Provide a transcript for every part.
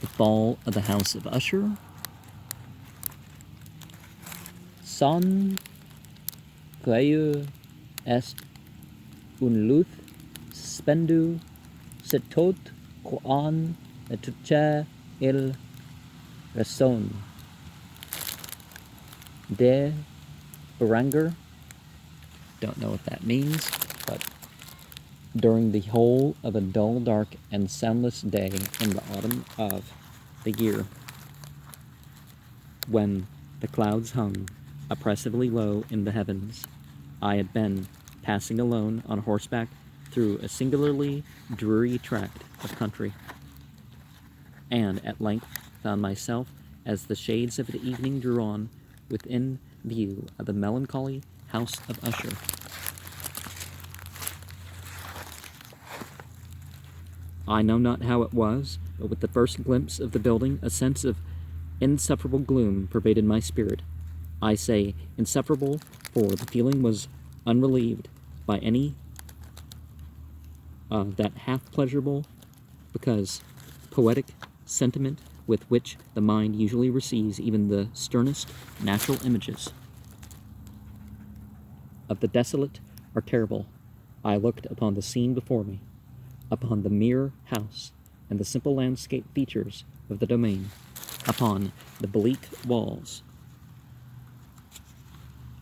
The Fall of the House of Usher, Son quae est un luth spendu se tot quan etuce il rason de Beranger. Don't know what that means, but during the whole of a dull, dark, and soundless day in the autumn of the year, when the clouds hung oppressively low in the heavens, I had been passing alone on horseback through a singularly dreary tract of country, and at length found myself, as the shades of the evening drew on, within view of the melancholy house of Usher. I know not how it was, but with the first glimpse of the building, a sense of insufferable gloom pervaded my spirit. I say insufferable, for the feeling was unrelieved by any that half-pleasurable, because poetic sentiment with which the mind usually receives even the sternest natural images of the desolate or terrible. I looked upon the scene before me, upon the mere house and the simple landscape features of the domain, upon the bleak walls,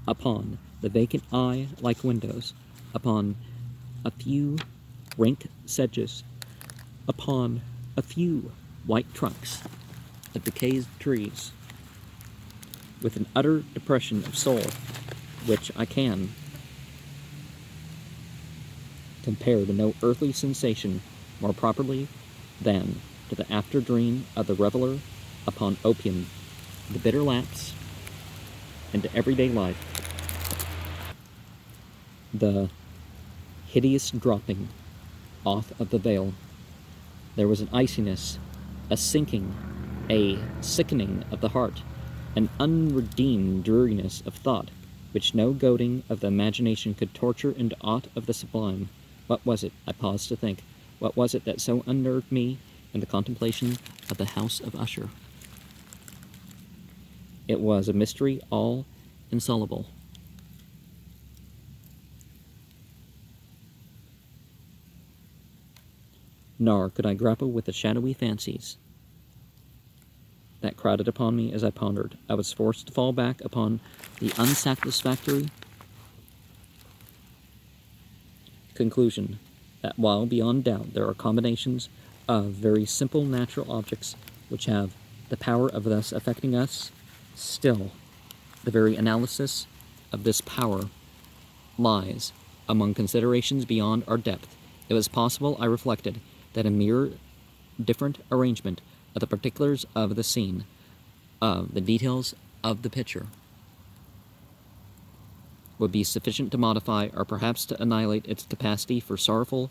upon the vacant eye-like windows, upon a few rank sedges, upon a few white trunks of decayed trees, with an utter depression of soul which I can compare to no earthly sensation more properly than to the after-dream of the reveler upon opium, the bitter lapse into everyday life, the hideous dropping off of the veil. There was an iciness, a sinking, a sickening of the heart, an unredeemed dreariness of thought, which no goading of the imagination could torture into aught of the sublime. What was it, I paused to think, what was it that so unnerved me in the contemplation of the house of Usher? It was a mystery all insoluble. Nor could I grapple with the shadowy fancies that crowded upon me as I pondered. I was forced to fall back upon the unsatisfactory conclusion that while beyond doubt there are combinations of very simple natural objects which have the power of thus affecting us, still the very analysis of this power lies among considerations beyond our depth. It was possible, I reflected, that a mere different arrangement of the particulars of the scene, of the details of the picture, would be sufficient to modify or perhaps to annihilate its capacity for sorrowful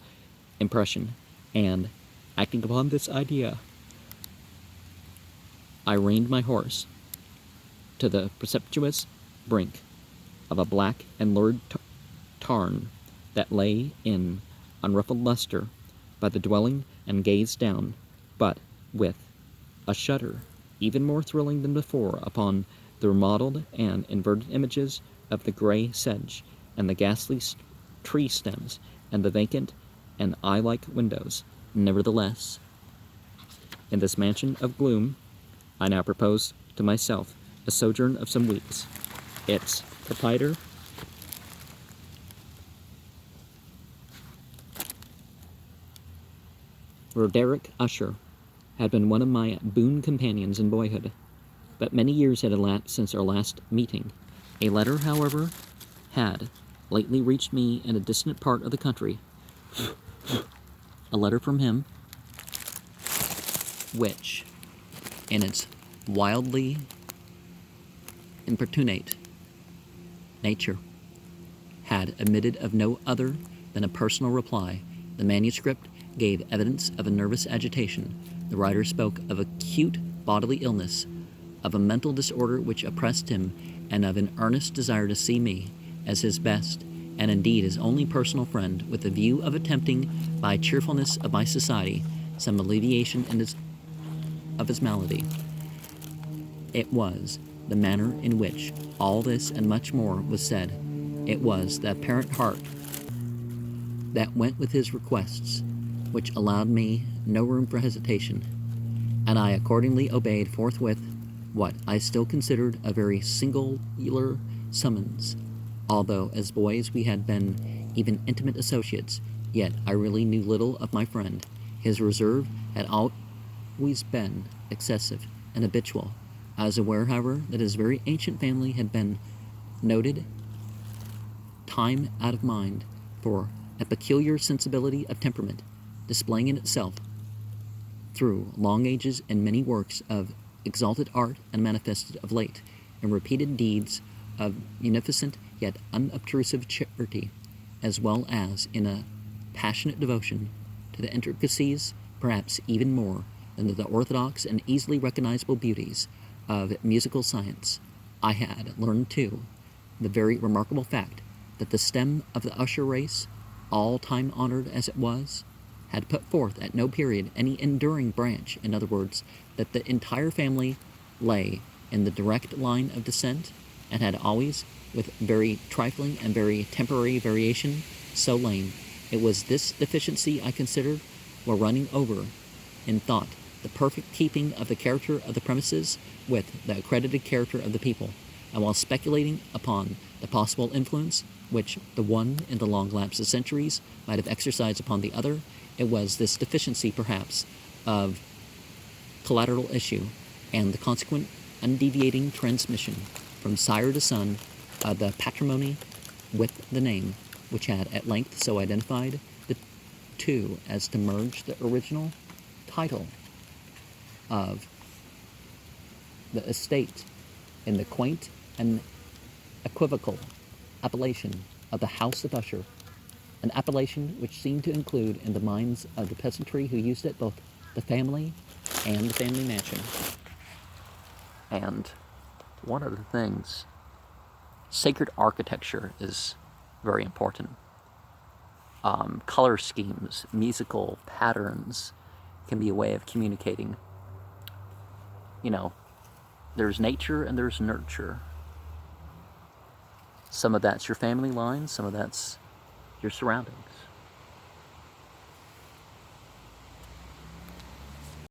impression, and, acting upon this idea, I reined my horse to the precipitous brink of a black and lurid tarn that lay in unruffled luster by the dwelling, and gazed down, but with a shudder even more thrilling than before, upon the remodeled and inverted images of the gray sedge and the ghastly tree stems and the vacant and eye-like windows. Nevertheless, in this mansion of gloom, I now proposed to myself a sojourn of some weeks. Its proprietor, Roderick Usher, had been one of my boon companions in boyhood, but many years had elapsed since our last meeting. A letter, however, had lately reached me in a distant part of the country, a letter from him which, in its wildly importunate nature, had admitted of no other than a personal reply. The manuscript gave evidence of a nervous agitation. The writer spoke of acute bodily illness, of a mental disorder which oppressed him, and of an earnest desire to see me as his best, and indeed his only personal friend, with the view of attempting, by cheerfulness of my society, some alleviation in his of his malady. It was the manner in which all this and much more was said. It was the apparent heart that went with his requests, which allowed me no room for hesitation, and I accordingly obeyed forthwith what I still considered a very singular summons. Although as boys we had been even intimate associates, yet I really knew little of my friend. His reserve had always been excessive and habitual. I was aware, however, that his very ancient family had been noted, time out of mind, for a peculiar sensibility of temperament, displaying in itself through long ages and many works of exalted art, and manifested of late in repeated deeds of munificent yet unobtrusive charity, as well as in a passionate devotion to the intricacies, perhaps even more than to the orthodox and easily recognizable beauties of musical science. I had learned, too, the very remarkable fact that the stem of the Usher race, all time honored as it was, had put forth at no period any enduring branch. In other words, that the entire family lay in the direct line of descent, and had always, with very trifling and very temporary variation, so lain. It was this deficiency I considered, while running over in thought the perfect keeping of the character of the premises with the accredited character of the people, and while speculating upon the possible influence which the one in the long lapse of centuries might have exercised upon the other, it was this deficiency, perhaps, of collateral issue, and the consequent undeviating transmission from sire to son of the patrimony with the name, which had at length so identified the two as to merge the original title of the estate in the quaint and equivocal appellation of the House of Usher, an appellation which seemed to include in the minds of the peasantry who used it both the family and the family mansion. And one of the things, sacred architecture is very important. Color schemes, musical patterns can be a way of communicating. There's nature and there's nurture. Some of that's your family line, some of that's your surroundings.